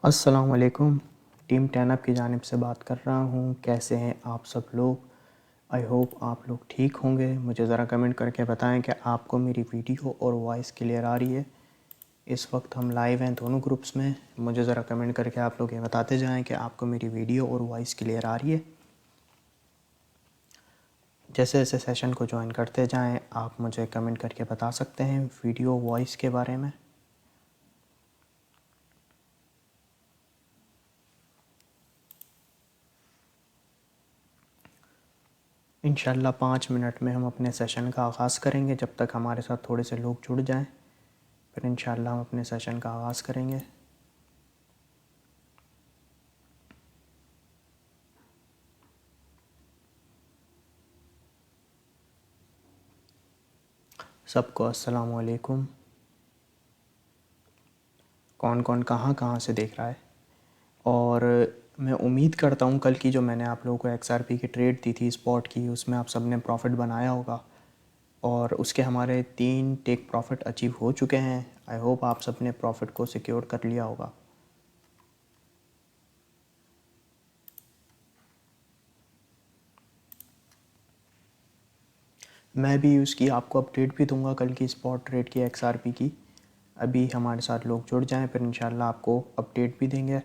अस्सलाम वालेकुम। Team 10 up की जानिब से बात कर रहा हूँ। कैसे हैं आप सब लोग? आई होप आप लोग ठीक होंगे। मुझे ज़रा कमेंट करके बताएं कि आपको मेरी वीडियो और वॉइस क्लियर आ रही है। इस वक्त हम लाइव हैं दोनों ग्रुप्स में। मुझे ज़रा कमेंट करके आप लोग ये बताते जाएं कि आपको मेरी वीडियो और वॉइस क्लियर आ रही है। जैसे जैसे सेशन को ज्वाइन करते जाएँ आप मुझे कमेंट करके बता सकते हैं वीडियो वॉइस के बारे में। इंशाल्लाह 5 मिनट में हम अपने सेशन का आगाज़ करेंगे। जब तक हमारे साथ थोड़े से लोग जुड़ जाएं फिर इंशाल्लाह हम अपने सेशन का आगाज़ करेंगे। सबको अस्सलाम वालेकुम। कौन कौन कहाँ कहाँ से देख रहा है। और मैं उम्मीद करता हूँ कल की जो मैंने आप लोगों को XRP की ट्रेड दी थी स्पॉट की, उसमें आप सब ने प्रॉफिट बनाया होगा और उसके हमारे 3 टेक प्रॉफिट अचीव हो चुके हैं। आई होप आप सब ने प्रॉफिट को सिक्योर कर लिया होगा। मैं भी उसकी आपको अपडेट भी दूंगा कल की स्पॉट ट्रेड की XRP की। अभी हमारे साथ लोग जुड़ जाएं फिर इंशाल्लाह आपको अपडेट भी देंगे।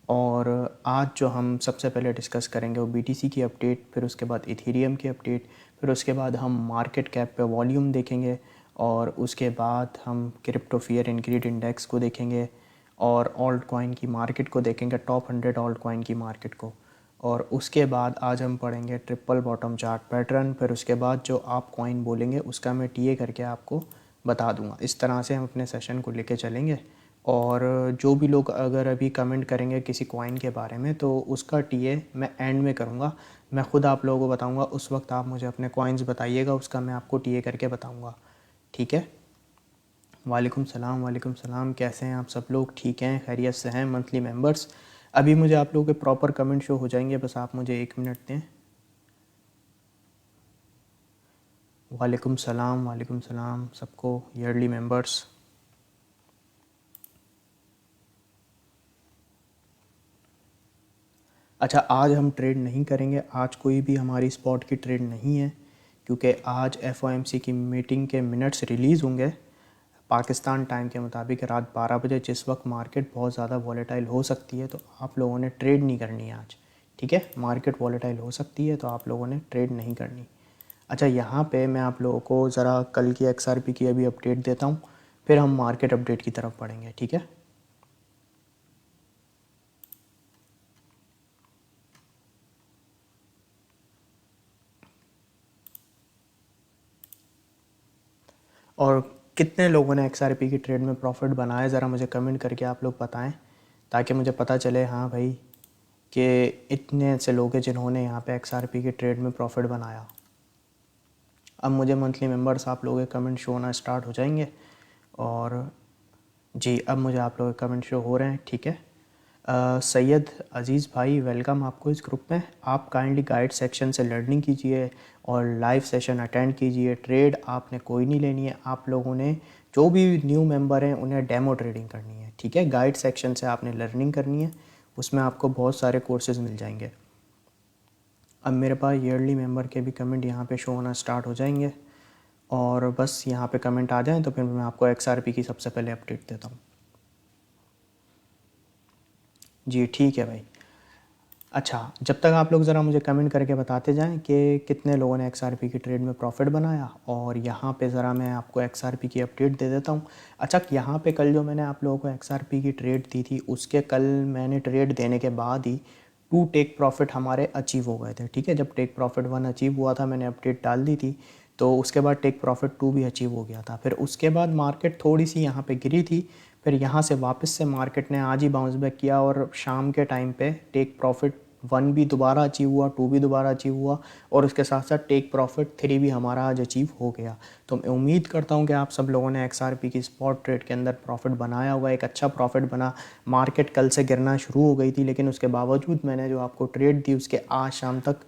और आज जो हम सबसे पहले डिस्कस करेंगे वो BTC की अपडेट, फिर उसके बाद इथेरियम की अपडेट, फिर उसके बाद हम मार्केट कैप पे वॉल्यूम देखेंगे और उसके बाद हम crypto fear and greed index को देखेंगे और ऑल्ट कॉइन की मार्केट को देखेंगे, टॉप 100 ऑल्ट कॉइन की मार्केट को। और उसके बाद आज हम पढ़ेंगे ट्रिपल बॉटम चार्ट पैटर्न। फिर उसके बाद जो आप कॉइन बोलेंगे उसका मैं टीए करके आपको बता दूंगा। इस तरह से हम अपने सेशन को लेके चलेंगे। और जो भी लोग अगर अभी कमेंट करेंगे किसी कॉइन के बारे में तो उसका टीए मैं एंड में करूँगा। मैं ख़ुद आप लोगों को बताऊँगा, उस वक्त आप मुझे अपने कॉइन्स बताइएगा, उसका मैं आपको टीए करके बताऊँगा। ठीक है। वालेकुम सलाम, वालेकुम सलाम। कैसे हैं आप सब लोग? ठीक हैं, खैरियत से हैं मंथली मेंबर्स? अभी मुझे आप लोगों के प्रॉपर कमेंट शो हो जाएंगे, बस आप मुझे 1 मिनट दें। वालेकुम सलाम, वालेकुम सलाम सबको ईयरली मेंबर्स। अच्छा, आज हम ट्रेड नहीं करेंगे, आज कोई भी हमारी स्पॉट की ट्रेड नहीं है क्योंकि आज FOMC की मीटिंग के मिनट्स रिलीज़ होंगे पाकिस्तान टाइम के मुताबिक रात 12 बजे, जिस वक्त मार्केट बहुत ज़्यादा वॉलेटाइल हो सकती है। तो आप लोगों ने ट्रेड नहीं करनी है आज। ठीक है, मार्केट वॉलेटाइल हो सकती है तो आप लोगों ने ट्रेड नहीं करनी। अच्छा, यहाँ पे मैं आप लोगों को ज़रा कल की XRP की अभी अपडेट देता हूँ, फिर हम मार्केट अपडेट की तरफ बढ़ेंगे। ठीक है। और कितने लोगों ने XRP की ट्रेड में प्रॉफिट बनाया, ज़रा मुझे कमेंट करके आप लोग बताएं ताकि मुझे पता चले हाँ भाई कि इतने ऐसे लोग हैं जिन्होंने यहाँ पे XRP की ट्रेड में प्रॉफिट बनाया। अब मुझे मंथली मेंबर्स आप लोगों के कमेंट शो होना स्टार्ट हो जाएंगे। और जी, अब मुझे आप लोगों के कमेंट शो हो रहे हैं। ठीक है। सैयद अज़ीज़ भाई, वेलकम आपको इस ग्रुप में। आप काइंडली गाइड सेक्शन से लर्निंग कीजिए और लाइव सेशन अटेंड कीजिए। ट्रेड आपने कोई नहीं लेनी है, आप लोगों ने जो भी न्यू मेंबर हैं उन्हें डेमो ट्रेडिंग करनी है। ठीक है, गाइड सेक्शन से आपने लर्निंग करनी है, उसमें आपको बहुत सारे कोर्सेज़ मिल जाएंगे। अब मेरे पास ईयरली मेंबर के भी कमेंट यहाँ पे शो होना स्टार्ट हो जाएंगे और बस यहाँ पे कमेंट आ जाएं तो फिर मैं आपको XRP की सबसे पहले अपडेट देता हूँ। जी ठीक है भाई। अच्छा, जब तक आप लोग ज़रा मुझे कमेंट करके बताते जाएं कि कितने लोगों ने XRP की ट्रेड में प्रॉफिट बनाया। और यहाँ पे ज़रा मैं आपको XRP की अपडेट दे देता हूँ। अच्छा, यहाँ पे कल जो मैंने आप लोगों को XRP की ट्रेड दी थी उसके कल मैंने ट्रेड देने के बाद ही 2 टेक प्रॉफिट हमारे अचीव हो गए थे। ठीक है, जब टेक प्रॉफिट 1 अचीव हुआ था मैंने अपडेट डाल दी थी, तो उसके बाद टेक प्रॉफिट 2 भी अचीव हो गया था। फिर उसके बाद मार्केट थोड़ी सी यहाँ पे गिरी थी, फिर यहाँ से वापस से मार्केट ने आज ही बाउंस बैक किया और शाम के टाइम पे टेक प्रॉफिट 1 भी दोबारा अचीव हुआ, 2 भी दोबारा अचीव हुआ और उसके साथ साथ टेक प्रॉफिट 3 भी हमारा आज अचीव हो गया। तो मैं उम्मीद करता हूँ कि आप सब लोगों ने XRP की स्पॉट ट्रेड के अंदर प्रॉफिट बनाया होगा, एक अच्छा प्रॉफिट बना। मार्केट कल से गिरना शुरू हो गई थी लेकिन उसके बावजूद मैंने जो आपको ट्रेड दी उसके आज शाम तक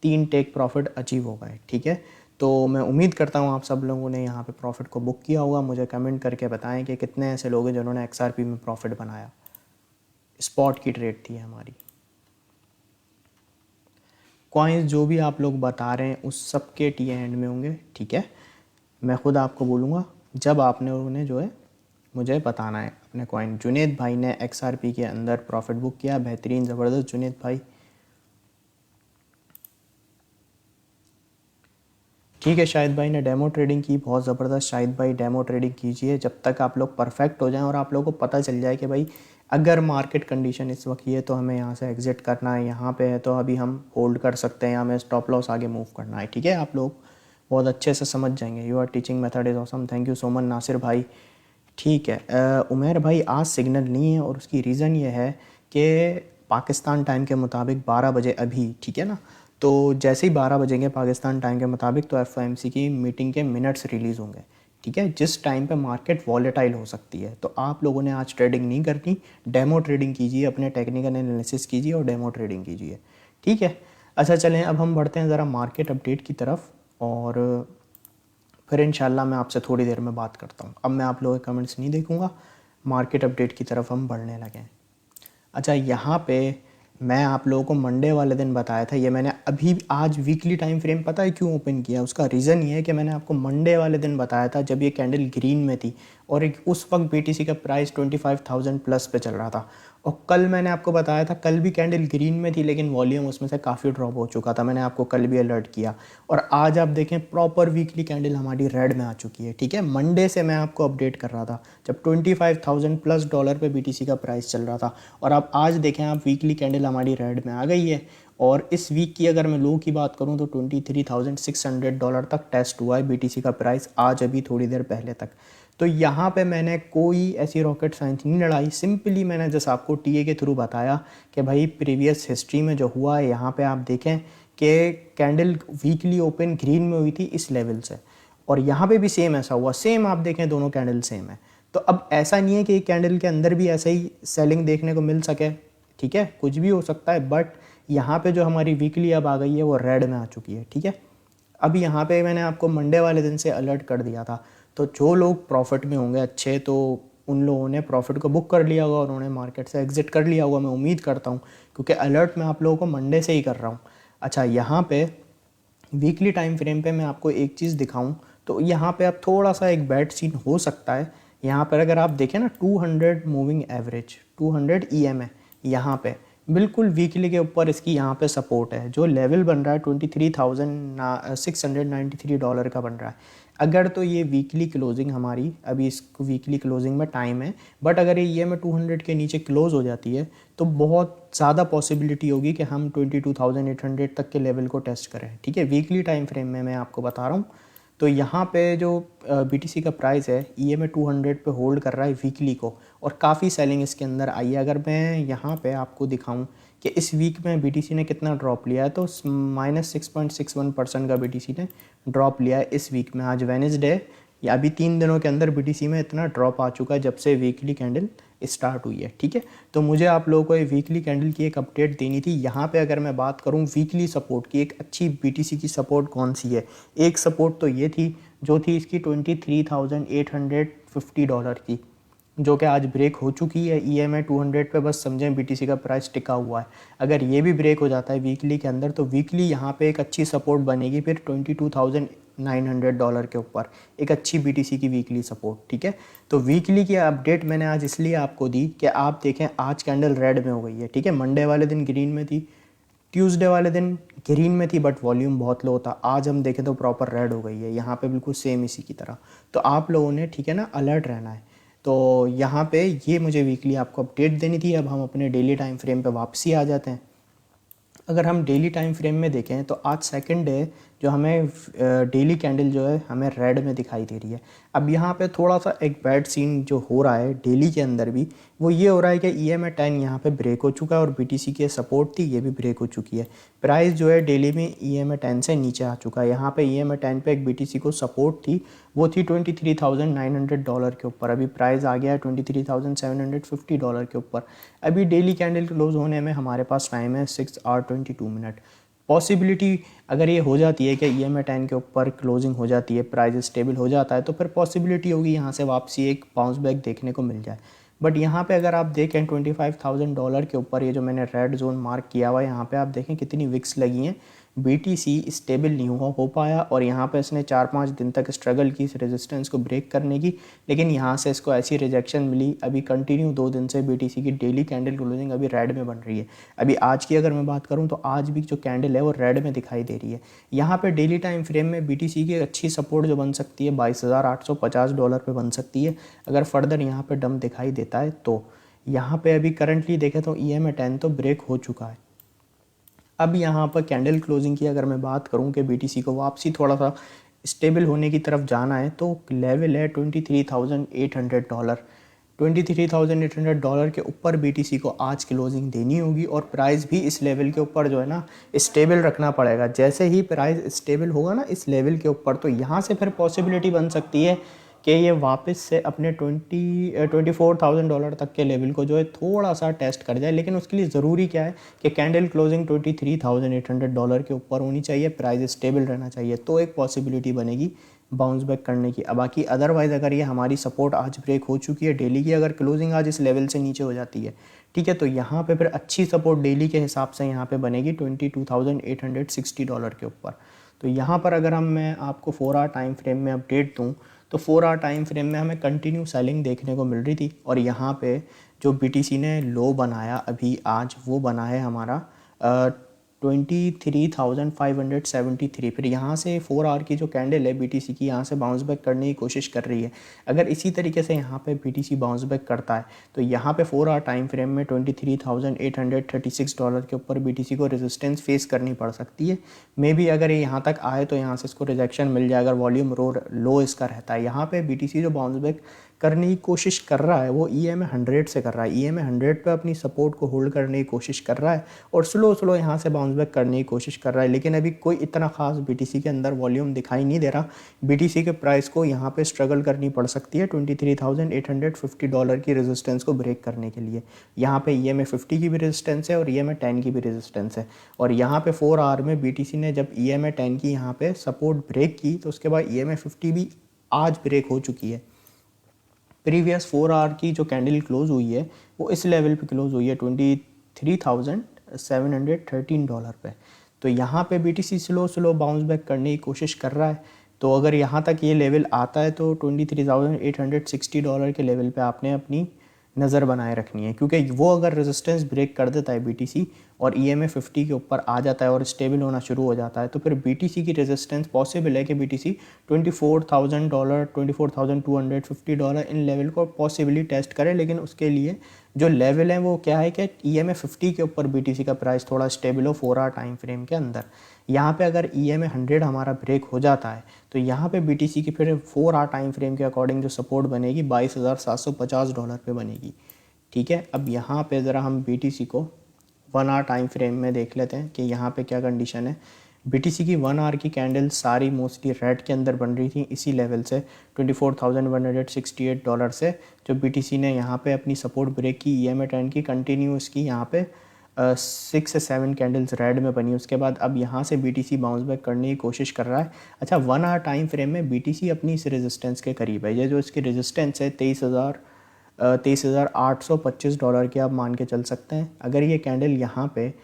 3 टेक प्रॉफिट अचीव हो गए। ठीक है, तो मैं उम्मीद करता हूँ आप सब लोगों ने यहाँ पे प्रॉफिट को बुक किया होगा। मुझे कमेंट करके बताएं कि कितने ऐसे लोग हैं जिन्होंने XRP में प्रॉफिट बनाया। स्पॉट की ट्रेड थी हमारी। कॉइन्स जो भी आप लोग बता रहे हैं उस सब के टी एंड में होंगे, ठीक है। मैं खुद आपको बोलूँगा जब आपने उन्हें जो है मुझे बताना है अपने कॉइन। जुनेद भाई ने XRP के अंदर प्रॉफिट बुक किया, बेहतरीन, ज़बरदस्त जुनेद भाई। ठीक है, शाहिद भाई ने डेमो ट्रेडिंग की, बहुत ज़बरदस्त। शाहिद भाई डेमो ट्रेडिंग कीजिए जब तक आप लोग परफेक्ट हो जाएं और आप लोगों को पता चल जाए कि भाई अगर मार्केट कंडीशन इस वक्त ये तो हमें यहाँ से एग्जिट करना है, यहाँ पे है तो अभी हम होल्ड कर सकते हैं, हमें स्टॉप लॉस आगे मूव करना है, ठीक है। आप लोग बहुत अच्छे से समझ जाएंगे। Your teaching method is awesome, thank you so much Nasir भाई। ठीक है, उमेर भाई आज सिग्नल नहीं है और उसकी रीज़न ये है कि पाकिस्तान टाइम के मुताबिक 12 बजे अभी, ठीक है ना, तो जैसे ही 12 बजेंगे पाकिस्तान टाइम के मुताबिक तो FOMC की मीटिंग के मिनट्स रिलीज़ होंगे, ठीक है, जिस टाइम पे मार्केट वॉलेटाइल हो सकती है। तो आप लोगों ने आज ट्रेडिंग नहीं करनी, डेमो ट्रेडिंग कीजिए, अपने टेक्निकल एनालिसिस कीजिए और डेमो ट्रेडिंग कीजिए, ठीक है। अच्छा चलें, अब हम बढ़ते हैं ज़रा मार्केट अपडेट की तरफ और फिर इंशाल्लाह मैं आपसे थोड़ी देर में बात करता हूँ। अब मैं आप लोगों के कमेंट्स नहीं देखूँगा, मार्केट अपडेट की तरफ हम बढ़ने लगे। अच्छा, यहाँ पे मैं आप लोगों को मंडे वाले दिन बताया था, ये मैंने अभी आज वीकली टाइम फ्रेम पता है क्यों ओपन किया, उसका रीज़न ये है कि मैंने आपको मंडे वाले दिन बताया था जब ये कैंडल ग्रीन में थी और एक उस वक्त BTC का प्राइस 25,000 प्लस पे चल रहा था। और कल मैंने आपको बताया था, कल भी कैंडल ग्रीन में थी लेकिन वॉल्यूम उसमें से काफ़ी ड्रॉप हो चुका था, मैंने आपको कल भी अलर्ट किया। और आज आप देखें प्रॉपर वीकली कैंडल हमारी रेड में आ चुकी है, ठीक है। मंडे से मैं आपको अपडेट कर रहा था जब 25,000 प्लस डॉलर पे BTC का प्राइस चल रहा था, और अब आज देखें आप वीकली कैंडल हमारी रेड में आ गई है। और इस वीक की अगर मैं लो की बात करूं तो 23,600 डॉलर तक टेस्ट हुआ है BTC का प्राइस आज, अभी थोड़ी देर पहले तक। तो यहाँ पे मैंने कोई ऐसी रॉकेट साइंस नहीं लड़ाई, सिंपली मैंने जैसे आपको TA के थ्रू बताया कि भाई प्रीवियस हिस्ट्री में जो हुआ है, यहाँ पे आप देखें कि कैंडल वीकली ओपन ग्रीन में हुई थी इस लेवल से, और यहाँ पे भी सेम ऐसा हुआ, सेम आप देखें दोनों कैंडल सेम है। तो अब ऐसा नहीं है कि एक कैंडल के अंदर भी ऐसा ही सेलिंग देखने को मिल सके, ठीक है, कुछ भी हो सकता है, बट यहाँ पे जो हमारी वीकली अब आ गई है वो रेड में आ चुकी है, ठीक है। अब यहाँ पे मैंने आपको मंडे वाले दिन से अलर्ट कर दिया था, तो जो लोग प्रॉफिट में होंगे अच्छे, तो उन लोगों ने प्रॉफिट को बुक कर लिया होगा और उन्होंने मार्केट से एग्जिट कर लिया होगा, मैं उम्मीद करता हूँ, क्योंकि अलर्ट मैं आप लोगों को मंडे से ही कर रहा हूँ। अच्छा, यहाँ पे वीकली टाइम फ्रेम पे मैं आपको एक चीज़ दिखाऊं तो यहाँ पे अब थोड़ा सा एक बैड सीन हो सकता है। यहाँ पर अगर आप देखें ना 200 मूविंग एवरेज 200 EMA यहाँ पे बिल्कुल वीकली के ऊपर इसकी यहाँ पे सपोर्ट है, जो लेवल बन रहा है 23,693 डॉलर का बन रहा है। अगर तो ये वीकली क्लोजिंग हमारी, अभी इस वीकली क्लोजिंग में टाइम है, बट अगर ये EMA 200 के नीचे क्लोज हो जाती है तो बहुत ज़्यादा पॉसिबिलिटी होगी कि हम 22,800 तक के लेवल को टेस्ट करें, ठीक है। वीकली टाइम फ्रेम में मैं आपको बता रहा हूँ। तो यहाँ पे जो BTC का प्राइस है EMA 200 पे होल्ड कर रहा है वीकली को, और काफ़ी सेलिंग इसके अंदर आई है। अगर मैं यहाँ पे आपको दिखाऊं कि इस वीक में BTC ने कितना ड्रॉप लिया है, तो -6.61% का BTC ने ड्रॉप लिया है इस वीक में। आज वेडनेसडे, या अभी 3 दिनों के अंदर BTC में इतना ड्रॉप आ चुका है जब से वीकली कैंडल स्टार्ट हुई है, ठीक है। तो मुझे आप लोगों को ये वीकली कैंडल की एक अपडेट देनी थी। यहाँ पे अगर मैं बात करूँ वीकली सपोर्ट की, एक अच्छी BTC की सपोर्ट कौन सी है, एक सपोर्ट तो ये थी जो थी इसकी 23,850 डॉलर की, जो कि आज ब्रेक हो चुकी है EMA 200 पे। बस समझें BTC का प्राइस टिका हुआ है। अगर ये भी ब्रेक हो जाता है वीकली के अंदर तो वीकली यहाँ पे एक अच्छी सपोर्ट बनेगी फिर 22,900 डॉलर के ऊपर, एक अच्छी BTC की वीकली सपोर्ट, ठीक है। तो वीकली की अपडेट मैंने आज इसलिए आपको दी कि आप देखें आज कैंडल रेड में हो गई है, ठीक है। मंडे वाले दिन ग्रीन में थी, ट्यूसडे वाले दिन ग्रीन में थी बट वॉल्यूम बहुत लो था, आज हम देखें तो प्रॉपर रेड हो गई है यहाँ पे, बिल्कुल सेम इसी की तरह। तो आप लोगों ने, ठीक है ना, अलर्ट रहना है। तो यहाँ पे ये मुझे वीकली आपको अपडेट देनी थी। अब हम अपने डेली टाइम फ्रेम पे वापसी आ जाते हैं। अगर हम डेली टाइम फ्रेम में देखें तो आज सेकंड डे जो हमें डेली कैंडल जो है हमें रेड में दिखाई दे रही है। अब यहाँ पे थोड़ा सा एक बैड सीन जो हो रहा है डेली के अंदर भी, वो ये हो रहा है कि EMA 10 यहाँ पे ब्रेक हो चुका है और BTC की सपोर्ट थी ये भी ब्रेक हो चुकी है। प्राइस जो है डेली में EMA 10 से नीचे आ चुका है। यहाँ पे EMA 10 पे एक BTC को सपोर्ट थी, वो थी 23,900 डॉलर के ऊपर। अभी प्राइस आ गया है 23,750 डॉलर के ऊपर। अभी डेली कैंडल क्लोज होने में हमारे पास टाइम है 6 आवर 22 मिनट। पॉसिबिलिटी अगर ये हो जाती है कि EMA 10 के ऊपर क्लोजिंग हो जाती है, प्राइस स्टेबल हो जाता है, तो फिर पॉसिबिलिटी होगी यहाँ से वापसी एक बाउंस बैक देखने को मिल जाए। बट यहाँ पे अगर आप देखें $25,000 के ऊपर, ये जो मैंने रेड जोन मार्क किया हुआ है यहाँ पे आप देखें कितनी विक्स लगी हैं, BTC स्टेबल नहीं हो पाया और यहाँ पे इसने 4-5 दिन तक स्ट्रगल की इस रेजिस्टेंस को ब्रेक करने की, लेकिन यहाँ से इसको ऐसी रिजेक्शन मिली। अभी कंटिन्यू 2 दिन से BTC की डेली कैंडल क्लोजिंग अभी रेड में बन रही है। अभी आज की अगर मैं बात करूँ तो आज भी जो कैंडल है वो रेड में दिखाई दे रही है। यहाँ पे डेली टाइम फ्रेम में BTC की अच्छी सपोर्ट जो बन सकती है $22,850 पे बन सकती है, अगर फर्दर यहाँ पे डंप दिखाई देता है तो। यहाँ पे अभी करंटली देखें तो EMA 10 तो ब्रेक हो चुका है। अब यहाँ पर कैंडल क्लोजिंग की अगर मैं बात करूँ कि BTC को वापसी थोड़ा सा स्टेबल होने की तरफ जाना है तो लेवल है $23,800। $23,800 के ऊपर BTC को आज क्लोजिंग देनी होगी और प्राइस भी इस लेवल के ऊपर जो है ना स्टेबल रखना पड़ेगा। जैसे ही प्राइस स्टेबल होगा ना इस लेवल के ऊपर तो यहाँ से फिर पॉसिबिलिटी बन सकती है कि ये वापस से अपने $24,000 तक के लेवल को जो है थोड़ा सा टेस्ट कर जाए। लेकिन उसके लिए ज़रूरी क्या है कि कैंडल क्लोजिंग $23,800 के ऊपर होनी चाहिए, प्राइस स्टेबल रहना चाहिए, तो एक पॉसिबिलिटी बनेगी बाउंस बैक करने की। अब बाकी अदरवाइज़ अगर ये हमारी सपोर्ट आज ब्रेक हो चुकी है, डेली की अगर क्लोजिंग आज इस लेवल से नीचे हो जाती है, ठीक है, तो यहाँ पे फिर अच्छी सपोर्ट डेली के हिसाब से यहाँ पे बनेगी $22,860 के ऊपर। तो यहाँ पर अगर मैं आपको 4 आवर टाइम फ्रेम में अपडेट दूँ तो 4 आवर टाइम फ्रेम में हमें कंटिन्यू सेलिंग देखने को मिल रही थी और यहाँ पे जो BTC ने लो बनाया अभी आज वो बना है हमारा 23,573। फिर यहाँ से 4 आवर की जो कैंडल है BTC की यहाँ से बाउंस बैक करने की कोशिश कर रही है। अगर इसी तरीके से यहाँ पे BTC बाउंस बैक करता है तो यहाँ पे 4 आवर टाइम फ्रेम में $23,836 के ऊपर BTC को रेजिस्टेंस फेस करनी पड़ सकती है। मे बी अगर ये यहाँ तक आए तो यहाँ से इसको रिजेक्शन मिल जाए अगर वॉल्यूम लो इसका रहता है। यहाँ पे BTC जो बाउंस बैक करने की कोशिश कर रहा है वो EMA 100 से कर रहा है, EMA 100 पे अपनी सपोर्ट को होल्ड करने की कोशिश कर रहा है और स्लो यहाँ से बाउंस बैक करने की कोशिश कर रहा है। लेकिन अभी कोई इतना खास BTC के अंदर वॉल्यूम दिखाई नहीं दे रहा। BTC के प्राइस को यहाँ पे स्ट्रगल करनी पड़ सकती है $23,850 की रेजिस्टेंस को ब्रेक करने के लिए। यहाँ पे EMA 50 की भी रेजिस्टेंस है और EMA 10 की भी रेजिस्टेंस है। और यहाँ पे 4 आवर में BTC ने जब EMA 10 की यहाँ पे सपोर्ट ब्रेक की तो उसके बाद EMA 50 भी आज ब्रेक हो चुकी है। प्रीवियस 4 आवर की जो कैंडल क्लोज हुई है वो इस लेवल पे क्लोज हुई है $23,713 पे। तो यहाँ पे BTC स्लो बाउंस बैक करने की कोशिश कर रहा है। तो अगर यहाँ तक ये लेवल आता है तो $23,860 के लेवल पे आपने अपनी नज़र बनाए रखनी है, क्योंकि वो अगर रेजिस्टेंस ब्रेक कर देता है BTC और EMA 50 के ऊपर आ जाता है और स्टेबल होना शुरू हो जाता है तो फिर BTC की रेजिस्टेंस पॉसिबल है कि BTC $24,000 $24,250 इन लेवल को पॉसिबली टेस्ट करे। लेकिन उसके लिए जो लेवल है वो क्या है कि EMA 50 के ऊपर BTC का प्राइस थोड़ा स्टेबल हो 4 आवर टाइम फ्रेम के अंदर। यहाँ पे अगर EMA 100 हमारा ब्रेक हो जाता है तो यहाँ पे BTC की फिर 4 आवर टाइम फ्रेम के अकॉर्डिंग जो सपोर्ट बनेगी $22,750 पे बनेगी। ठीक है, अब यहाँ पे ज़रा हम BTC को 1 आवर टाइम फ्रेम में देख लेते हैं कि यहाँ पे क्या कंडीशन है। BTC की 1 आवर की कैंडल सारी मोस्टली रेड के अंदर बन रही थी इसी लेवल से $24,168 से, जो BTC ने यहाँ पे अपनी सपोर्ट ब्रेक की EMA 10 की कंटिन्यूस की यहाँ पे 6 से 7 कैंडल्स रेड में बनी। उसके बाद अब यहाँ से BTC बाउंस बैक करने की कोशिश कर रहा है। अच्छा, 1 आवर टाइम फ्रेम में BTC अपनी इस रेजिस्टेंस के करीब है। ये जो इसकी रेजिस्टेंस है $23,825 की आप मान के चल सकते हैं। अगर ये कैंडल यहाँ पे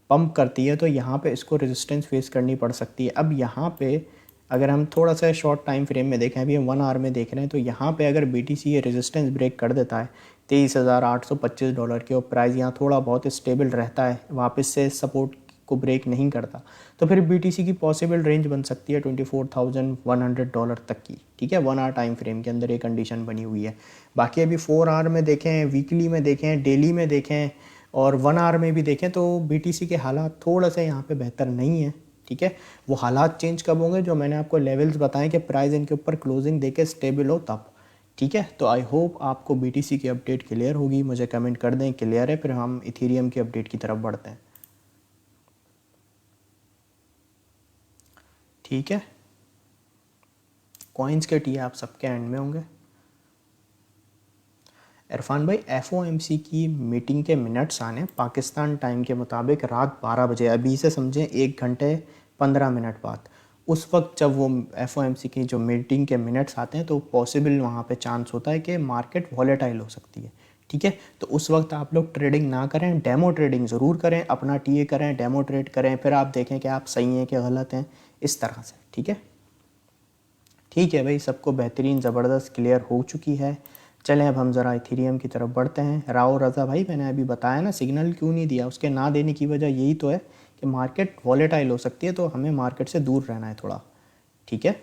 पंप करती है तो यहाँ पे इसको रेजिस्टेंस फेस करनी पड़ सकती है। अब यहाँ पे अगर हम थोड़ा सा शॉर्ट टाइम फ्रेम में देखें, अभी हम 1 आवर में देख रहे हैं, तो यहाँ पे अगर BTC ये रेजिस्टेंस ब्रेक कर देता है $23,825 के और प्राइस यहाँ थोड़ा बहुत स्टेबल रहता है, वापस से सपोर्ट को ब्रेक नहीं करता, तो फिर BTC की पॉसिबल रेंज बन सकती है $24,100 तक की। ठीक है, 1 आवर टाइम फ्रेम के अंदर ये कंडीशन बनी हुई है। बाकी अभी 4 आवर में देखें, वीकली में देखें, डेली में देखें और 1 आवर में भी देखें तो BTC के हालात थोड़ा सा यहाँ पे बेहतर नहीं है। ठीक है, वो हालात चेंज कब होंगे, जो मैंने आपको लेवल्स बताएं कि प्राइस इनके ऊपर क्लोजिंग देके स्टेबल हो तब। ठीक है, तो आई होप आपको BTC की अपडेट क्लियर होगी। मुझे कमेंट कर दें क्लियर है, फिर हम इथेरियम की अपडेट की तरफ बढ़ते हैं। ठीक है, कॉइन्स के टी आप सबके एंड में होंगे। इरफान भाई, FOMC की मीटिंग के मिनट्स आने पाकिस्तान टाइम के मुताबिक रात 12 बजे, अभी से समझें 1 घंटे 15 मिनट बाद। उस वक्त जब वो FOMC की जो मीटिंग के मिनट्स आते हैं तो पॉसिबल वहाँ पे चांस होता है कि मार्केट वॉलेटाइल हो सकती है। ठीक है। तो उस वक्त आप लोग ट्रेडिंग ना करें, डेमो ट्रेडिंग ज़रूर करें, अपना टीए करें, डेमो ट्रेड करें, फिर आप देखें कि आप सही हैं कि गलत हैं, इस तरह से। ठीक है, ठीक है भाई, सबको बेहतरीन ज़बरदस्त क्लियर हो चुकी है। चलें अब हम ज़रा इथेरियम की तरफ बढ़ते हैं। राव रज़ा भाई, मैंने अभी बताया ना सिग्नल क्यों नहीं दिया, उसके ना देने की वजह यही तो है कि मार्केट वॉलेटाइल हो सकती है, तो हमें मार्केट से दूर रहना है थोड़ा। ठीक है,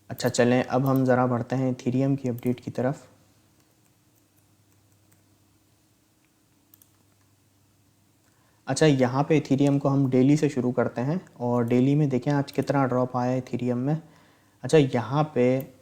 अच्छा चलें अब हम ज़रा बढ़ते हैं इथेरियम की अपडेट की तरफ। अच्छा, यहाँ पे इथेरियम को हम डेली से शुरू करते हैं और डेली में देखें आज कितना ड्रॉप आया है इथेरियम में। अच्छा, यहाँ पे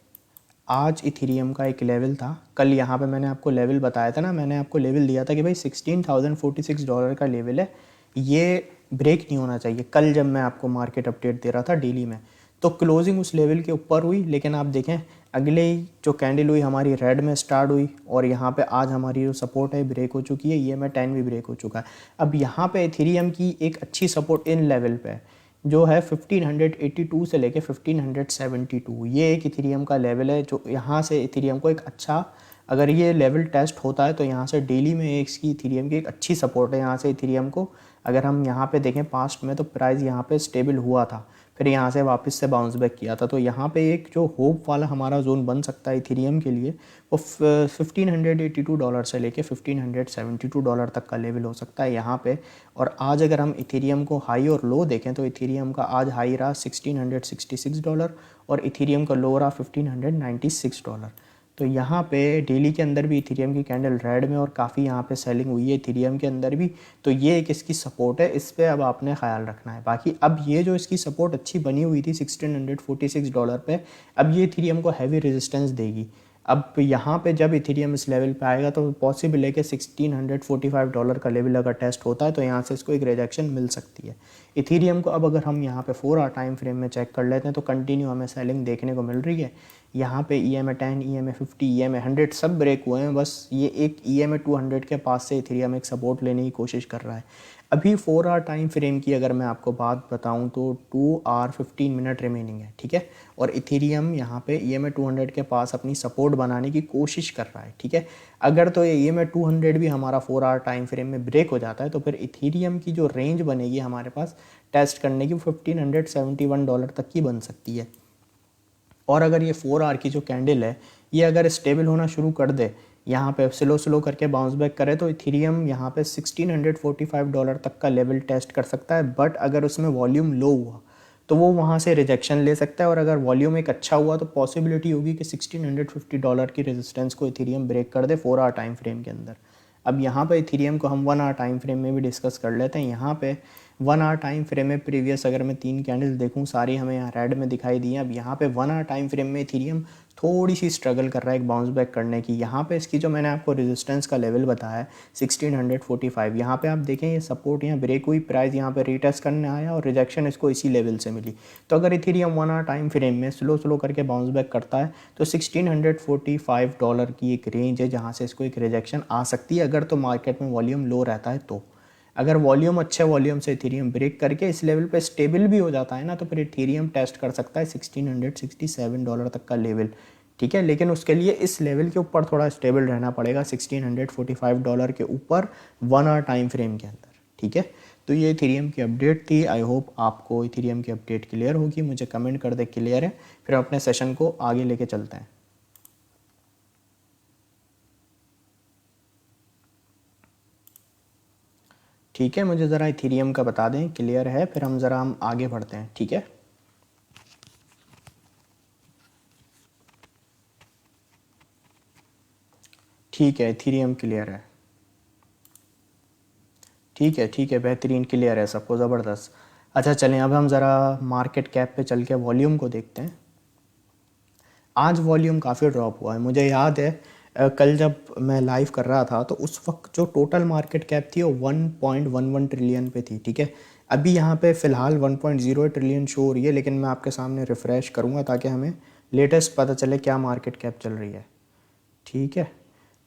आज इथेरियम का एक लेवल था, कल यहाँ पे मैंने आपको लेवल बताया था ना, मैंने आपको लेवल दिया था कि भाई $16,046 का लेवल है, ये ब्रेक नहीं होना चाहिए। कल जब मैं आपको मार्केट अपडेट दे रहा था डेली में, तो क्लोजिंग उस लेवल के ऊपर हुई, लेकिन आप देखें अगले ही जो कैंडल हुई हमारी रेड में स्टार्ट हुई और यहाँ पे आज हमारी जो सपोर्ट है ब्रेक हो चुकी है, ये में 10 भी ब्रेक हो चुका है। अब यहाँ पे इथेरियम की एक अच्छी सपोर्ट इन लेवल पे है जो है 1582 से लेके 1572, ये एक इथेरियम का लेवल है जो यहाँ से इथेरियम को एक अच्छा, अगर ये लेवल टेस्ट होता है तो यहाँ से डेली में इसकी इथेरियम की एक अच्छी सपोर्ट है। यहाँ से इथेरियम को अगर हम यहाँ पे देखें पास्ट में, तो प्राइस यहाँ पे स्टेबल हुआ था, फिर यहाँ से वापस से बाउंस बैक किया था, तो यहाँ पे एक जो होप वाला हमारा जोन बन सकता है इथेरियम के लिए, वो $1582 से लेके $1572 तक का लेवल हो सकता है यहाँ पे। और आज अगर हम इथेरियम को हाई और लो देखें तो इथेरियम का आज हाई रहा $1666 और इथेरियम का लो रहा $1596। तो यहाँ पे डेली के अंदर भी इथेरियम की कैंडल रेड में और काफ़ी यहाँ पे सेलिंग हुई है इथेरियम के अंदर भी, तो ये एक इसकी सपोर्ट है, इस पर अब आपने ख्याल रखना है। बाकी अब ये जो इसकी सपोर्ट अच्छी बनी हुई थी $1646 पे, अब ये इथेरियम को हैवी रेजिस्टेंस देगी। अब यहाँ पे जब इथेरियम इस लेवल पे आएगा तो पॉसिबल है कि $1645 का लेवल अगर टेस्ट होता है तो यहाँ से इसको एक रिजेक्शन मिल सकती है इथेरियम को। अब अगर हम यहाँ पे 4 आवर टाइम फ्रेम में चेक कर लेते हैं तो कंटिन्यू हमें सेलिंग देखने को मिल रही है। यहाँ पे EMA 10, EMA 50, EMA 100 सब ब्रेक हुए हैं, बस ये एक EMA 200 के पास से इथेरियम एक सपोर्ट लेने की कोशिश कर रहा है। अभी 4 आवर टाइम फ्रेम की अगर मैं आपको बात बताऊं तो 2 आवर 15 मिनट रिमेनिंग है, ठीक है, और इथेरियम यहाँ पे EMA 200 के पास अपनी सपोर्ट बनाने की कोशिश कर रहा है, ठीक है। अगर तो ये EMA 200 भी हमारा 4 आवर टाइम फ्रेम में ब्रेक हो जाता है तो फिर इथेरियम की जो रेंज बनेगी हमारे पास टेस्ट करने की $1571 तक की बन सकती है। और अगर ये 4 आवर की जो कैंडल है ये अगर स्टेबल होना शुरू कर दे, यहाँ पे स्लो करके बाउंस बैक करे, तो इथेरियम यहाँ पे $1645 तक का लेवल टेस्ट कर सकता है। बट अगर उसमें वॉल्यूम लो हुआ तो वो वहाँ से रिजेक्शन ले सकता है, और अगर वॉल्यूम एक अच्छा हुआ तो पॉसिबिलिटी होगी कि $1650 की रेजिस्टेंस को इथेरियम ब्रेक कर दे 4 आवर टाइम फ्रेम के अंदर। अब यहाँ पे इथेरियम को हम 1 आवर टाइम फ्रेम में भी डिस्कस कर लेते हैं। यहाँ पे 1 आवर टाइम फ्रेम में प्रीवियस अगर मैं 3 कैंडल देखूँ सारी हमें यहाँ रेड में दिखाई दी हैं। अब यहाँ पे 1 आवर टाइम फ्रेम में इथेरियम थोड़ी सी स्ट्रगल कर रहा है एक बाउंस बैक करने की। यहाँ पे इसकी जो मैंने आपको रेजिस्टेंस का लेवल बताया है 1645, यहाँ पे आप देखें ये सपोर्ट यहाँ ब्रेक हुई, प्राइस यहाँ पे रीटेस्ट करने आया और रिजेक्शन इसको इसी लेवल से मिली। तो अगर इथेरियम 1 आवर टाइम फ्रेम में स्लो करके बाउंस बैक करता है तो $1645 की एक रेंज है जहाँ से इसको एक रिजेक्शन आ सकती है, अगर तो मार्केट में वॉल्यूम लो रहता है तो। अगर वॉल्यूम अच्छे वॉल्यूम से इथेरियम ब्रेक करके इस लेवल पे स्टेबल भी हो जाता है ना, तो फिर इथेरियम टेस्ट कर सकता है $1667 तक का लेवल, ठीक है। लेकिन उसके लिए इस लेवल के ऊपर थोड़ा स्टेबल रहना पड़ेगा, $1645 के ऊपर 1 आवर टाइम फ्रेम के अंदर, ठीक है। तो ये इथेरियम की अपडेट थी। आई होप आपको इथेरियम की अपडेट क्लियर होगी, मुझे कमेंट कर दे क्लियर है, फिर हम अपने सेशन को आगे लेके चलते हैं। ठीक है, मुझे ज़रा इथेरियम का बता दें क्लियर है, फिर हम आगे बढ़ते हैं, ठीक है। ठीक है, इथेरियम क्लियर है, ठीक है, बेहतरीन क्लियर है सबको, ज़बरदस्त। अच्छा चलें अब हम ज़रा मार्केट कैप पे चल के वॉल्यूम को देखते हैं। आज वॉल्यूम काफ़ी ड्रॉप हुआ है। मुझे याद है कल जब मैं लाइव कर रहा था तो उस वक्त जो टोटल मार्केट कैप थी वो 1.11 ट्रिलियन पे थी, ठीक है। अभी यहाँ पे फ़िलहाल 1.08 ट्रिलियन शो हो रही है, लेकिन मैं आपके सामने रिफ़्रेश करूँगा ताकि हमें लेटेस्ट पता चले क्या मार्केट कैप चल रही है, ठीक है।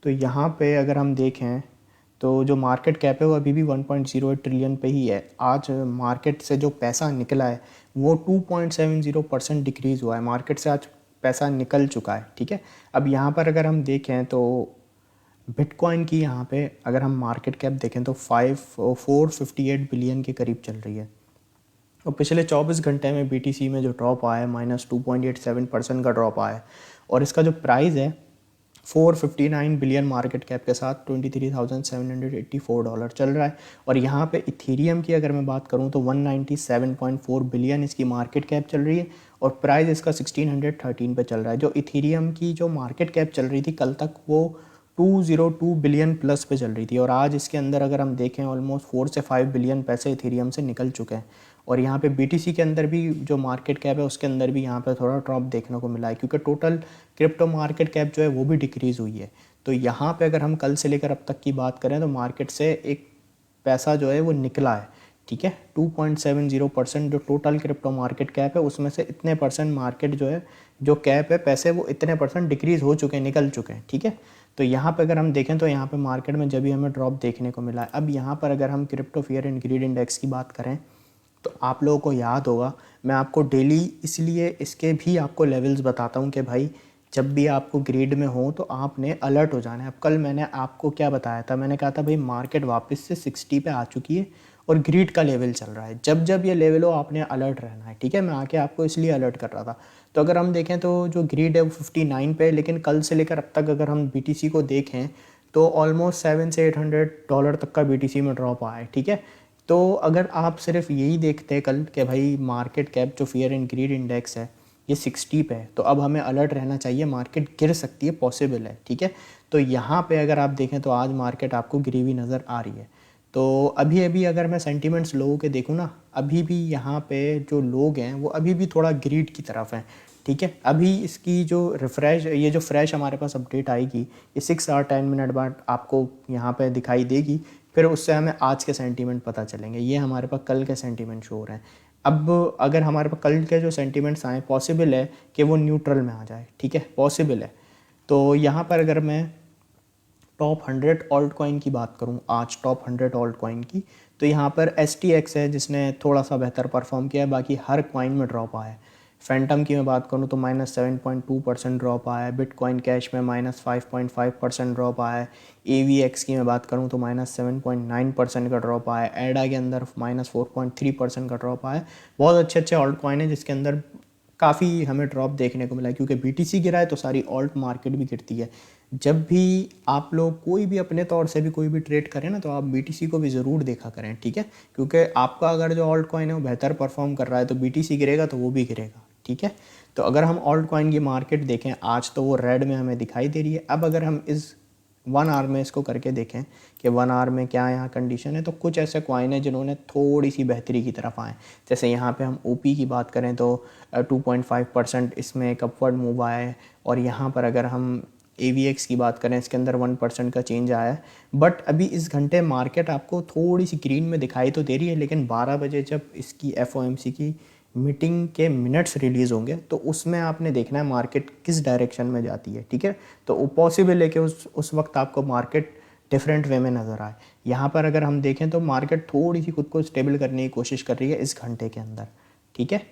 तो यहाँ पे अगर हम देखें तो जो मार्केट कैप है वो अभी भी 1.08 ट्रिलियन पे ही है। आज मार्केट से जो पैसा निकला है वो 2.70% डिक्रीज़ हुआ है। मार्केट से आज पैसा निकल चुका है, ठीक है। अब यहाँ पर अगर हम देखें तो बिटकॉइन की यहाँ पे अगर हम मार्केट कैप देखें तो 458 बिलियन के करीब चल रही है। और पिछले 24 घंटे में BTC में जो ड्रॉप आया है -2.87% का ड्रॉप आया है, और इसका जो प्राइस है 459 बिलियन मार्केट कैप के साथ $23,784 चल रहा है। और यहाँ पे इथेरियम की अगर मैं बात करूँ तो 197.4 बिलियन इसकी मार्केट कैप चल रही है, और प्राइस इसका 1613 पे चल रहा है। जो इथेरियम की जो मार्केट कैप चल रही थी कल तक वो 202 बिलियन प्लस पे चल रही थी, और आज इसके अंदर अगर हम देखें ऑलमोस्ट 4 से 5 बिलियन पैसे इथेरियम से निकल चुके हैं। और यहाँ पे BTC के अंदर भी जो मार्केट कैप है उसके अंदर भी यहाँ पे थोड़ा ड्रॉप देखने को मिला है, क्योंकि टोटल क्रिप्टो मार्केट कैप जो है वो भी डिक्रीज़ हुई है। तो यहाँ पे अगर हम कल से लेकर अब तक की बात करें तो मार्केट से एक पैसा जो है वो निकला है, ठीक है। 2.70% जो टोटल क्रिप्टो मार्केट कैप है उसमें से इतने परसेंट मार्केट जो है जो कैप है पैसे वो इतने परसेंट डिक्रीज़ हो चुके हैं, निकल चुके हैं, ठीक है। तो यहाँ पे अगर हम देखें तो यहाँ पे मार्केट में जब भी हमें ड्रॉप देखने को मिला है। अब यहाँ पर अगर हम crypto fear and greed index की बात करें तो आप लोगों को याद होगा मैं आपको डेली इसलिए इसके भी आपको लेवल्स बताता हूँ कि भाई जब भी आपको ग्रीड में हो तो आपने अलर्ट हो जाना है। अब कल मैंने आपको क्या बताया था, मैंने कहा था भाई मार्केट वापस से 60 पे आ चुकी है और ग्रीड का लेवल चल रहा है, जब जब ये लेवल हो आपने अलर्ट रहना है, ठीक है। मैं आके आपको इसलिए अलर्ट कर रहा था। तो अगर हम देखें तो जो ग्रीड है वो 59 पे है, लेकिन कल से लेकर अब तक अगर हम BTC को देखें तो ऑलमोस्ट $700 से $800 तक का BTC में ड्रॉप आया है, ठीक है। तो अगर आप सिर्फ यही देखते हैं कल कि भाई मार्केट कैप जो फियर एंड ग्रीड इंडेक्स है ये 60 पे है, तो अब हमें अलर्ट रहना चाहिए, मार्केट गिर सकती है, पॉसिबल है, ठीक है। तो यहाँ पे अगर आप देखें तो आज मार्केट आपको गिरी हुई नज़र आ रही है। तो अभी अभी अगर मैं सेंटीमेंट्स लोगों के देखूँ ना, अभी भी यहाँ पे जो लोग हैं वो अभी भी थोड़ा ग्रीड की तरफ हैं, ठीक है। अभी इसकी जो ये जो फ्रेश हमारे पास अपडेट आएगी ये 6 और 10 मिनट बाद आपको यहाँ पे दिखाई देगी, फिर उससे हमें आज के सेंटीमेंट पता चलेंगे। ये हमारे पास कल के सेंटीमेंट शो हो रहे हैं। अब अगर हमारे पास कल के जो सेंटीमेंट्स आए पॉसिबल है कि वो न्यूट्रल में आ जाए, ठीक है, पॉसिबल है। तो यहाँ पर अगर मैं टॉप 100 ऑल्ट कॉइन की बात करूँ, आज टॉप 100 ऑल्ट कॉइन की, तो यहाँ पर STX है जिसने थोड़ा सा बेहतर परफॉर्म किया है, बाकी हर कॉइन में ड्रॉप आया है। फैंटम की मैं बात करूँ तो -7.2% ड्रॉप आया है। बिटकॉइन कैश में -5.5% ड्रॉप आया है। AVX की मैं बात करूँ तो -7.9% का ड्रॉप आया है। एडा के अंदर -4.3% का ड्रॉप आया है। बहुत अच्छे अच्छे ऑल्ट कॉइन है जिसके अंदर काफ़ी हमें ड्रॉप देखने को मिला है, क्योंकि BTC गिरा है तो सारी ऑल्ट मार्केट भी गिरती है। जब भी आप लोग कोई भी अपने तौर से भी कोई भी ट्रेड करें ना तो आप BTC को भी ज़रूर देखा करें, ठीक है। क्योंकि आपका अगर जो ऑल्ट कॉइन है वो बेहतर परफॉर्म कर रहा है तो BTC गिरेगा तो वो भी गिरेगा, ठीक है। तो अगर हम ऑल्ट कॉइन की मार्केट देखें आज तो वो रेड में हमें दिखाई दे रही है। अब अगर हम इस 1 आवर में इसको करके देखें कि 1 आवर में क्या यहाँ कंडीशन है, तो कुछ ऐसे कॉइन है जिन्होंने थोड़ी सी बेहतरी की तरफ आए। जैसे यहाँ पे हम OP की बात करें तो 2.5% इसमें एक अपवर्ड मूव आया है, और यहाँ पर अगर हम AVX की बात करें इसके अंदर 1% का चेंज आया है। बट अभी इस घंटे मार्केट आपको थोड़ी सी ग्रीन में दिखाई तो दे रही है, लेकिन 12 बजे जब इसकी FOMC की मीटिंग के मिनट्स रिलीज़ होंगे तो उसमें आपने देखना है मार्केट किस डायरेक्शन में जाती है, ठीक है। तो वो पॉसिबल है कि उस वक्त आपको मार्केट डिफरेंट वे में नज़र आए। यहाँ पर अगर हम देखें तो मार्केट थोड़ी सी खुद को स्टेबल करने की कोशिश कर रही है इस घंटे के अंदर, ठीक है।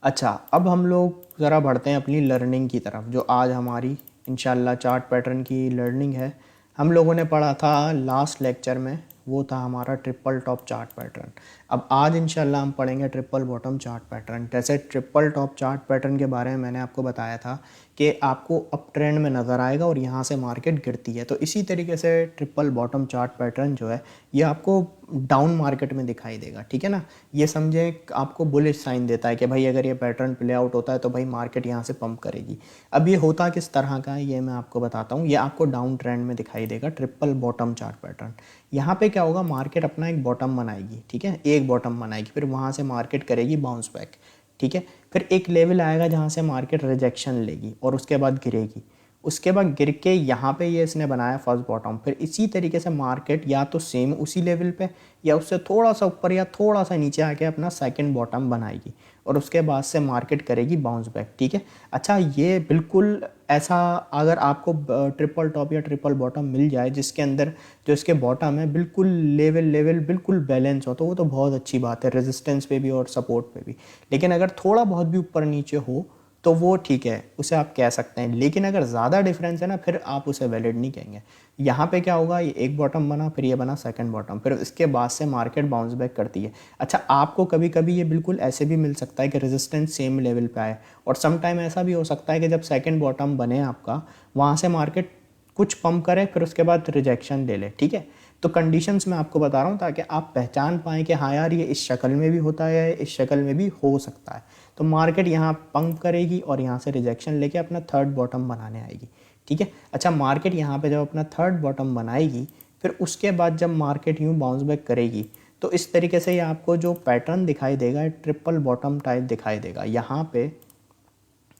अच्छा, अब हम लोग ज़रा बढ़ते हैं अपनी लर्निंग की तरफ, जो आज हमारी इंशाल्लाह चार्ट पैटर्न की लर्निंग है। हम लोगों ने पढ़ा था लास्ट लेक्चर में, वो था हमारा ट्रिपल टॉप चार्ट पैटर्न। अब आज इंशाल्लाह हम पढ़ेंगे ट्रिपल बॉटम चार्ट पैटर्न। जैसे ट्रिपल टॉप चार्ट पैटर्न के बारे में मैंने आपको बताया था कि आपको अप ट्रेंड में नज़र आएगा और यहाँ से मार्केट गिरती है, तो इसी तरीके से ट्रिपल बॉटम चार्ट पैटर्न जो है ये आपको डाउन मार्केट में दिखाई देगा, ठीक है ना। ये समझें आपको बुलिश साइन देता है कि भाई अगर ये पैटर्न प्ले आउट होता है तो भाई मार्केट यहाँ से पंप करेगी। अब ये होता किस तरह का है ये मैं आपको बताता हूँ। ये आपको डाउन ट्रेंड में दिखाई देगा ट्रिपल बॉटम चार्ट पैटर्न। यहाँ पे क्या होगा, मार्केट अपना एक बॉटम बनाएगी, ठीक है, एक बॉटम बनाएगी, फिर वहाँ से मार्केट करेगी बाउंस बैक, ठीक है। फिर एक लेवल आएगा जहाँ से मार्केट रिजेक्शन लेगी और उसके बाद गिरेगी। उसके बाद गिर के यहाँ पे ये इसने बनाया फर्स्ट बॉटम। फिर इसी तरीके से मार्केट या तो सेम उसी लेवल पे या उससे थोड़ा सा ऊपर या थोड़ा सा नीचे आके अपना सेकंड बॉटम बनाएगी और उसके बाद से मार्केट करेगी बाउंस बैक, ठीक है। अच्छा, ये बिल्कुल ऐसा अगर आपको ट्रिपल टॉप या ट्रिपल बॉटम मिल जाए जिसके अंदर जो इसके बॉटम है बिल्कुल लेवल बिल्कुल बैलेंस हो तो वो तो बहुत अच्छी बात है, रेजिस्टेंस पे भी और सपोर्ट पे भी। लेकिन अगर थोड़ा बहुत भी ऊपर नीचे हो तो वो ठीक है, उसे आप कह सकते हैं। लेकिन अगर ज़्यादा डिफरेंस है ना, फिर आप उसे वैलिड नहीं कहेंगे। यहाँ पे क्या होगा, ये एक बॉटम बना, फिर ये बना सेकंड बॉटम, फिर इसके बाद से मार्केट बाउंस बैक करती है। अच्छा, आपको कभी कभी ये बिल्कुल ऐसे भी मिल सकता है कि रेजिस्टेंस सेम लेवल पे आए, और सम टाइम ऐसा भी हो सकता है कि जब सेकंड बॉटम बने आपका, वहाँ से मार्केट कुछ पंप करे, फिर उसके बाद रिजेक्शन ले ले। ठीक है, तो कंडीशंस मैं आपको बता रहा हूँ ताकि आप पहचान पाएँ कि हाँ यार, ये इस शक्ल में भी होता है, इस शक्ल में भी हो सकता है। तो मार्केट यहाँ पंप करेगी और यहाँ से रिजेक्शन लेके अपना थर्ड बॉटम बनाने आएगी। ठीक है, अच्छा, मार्केट यहाँ पे जब अपना थर्ड बॉटम बनाएगी, फिर उसके बाद जब मार्केट यूँ बाउंस बैक करेगी, तो इस तरीके से ये आपको जो पैटर्न दिखाई देगा, ट्रिपल बॉटम टाइप दिखाई देगा। यहाँ पे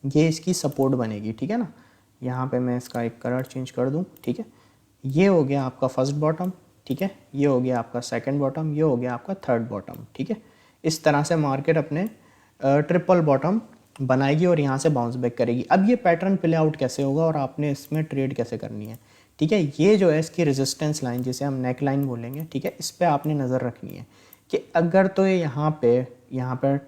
ये इसकी सपोर्ट बनेगी। ठीक है ना, यहाँ पे मैं इसका एक कलर चेंज कर दूँ। ठीक है, ये हो गया आपका फर्स्ट बॉटम। ठीक है, ये हो गया आपका सेकंड बॉटम, ये हो गया आपका थर्ड बॉटम। ठीक है, इस तरह से मार्केट अपने ट्रिपल बॉटम बनाएगी और यहाँ से बाउंस बैक करेगी। अब ये पैटर्न प्ले आउट कैसे होगा और आपने इसमें ट्रेड कैसे करनी है। ठीक है, ये जो है इसकी रेजिस्टेंस लाइन, जिसे हम नेक लाइन बोलेंगे, ठीक है, इस पर आपने नज़र रखनी है कि अगर तो ये यहाँ पे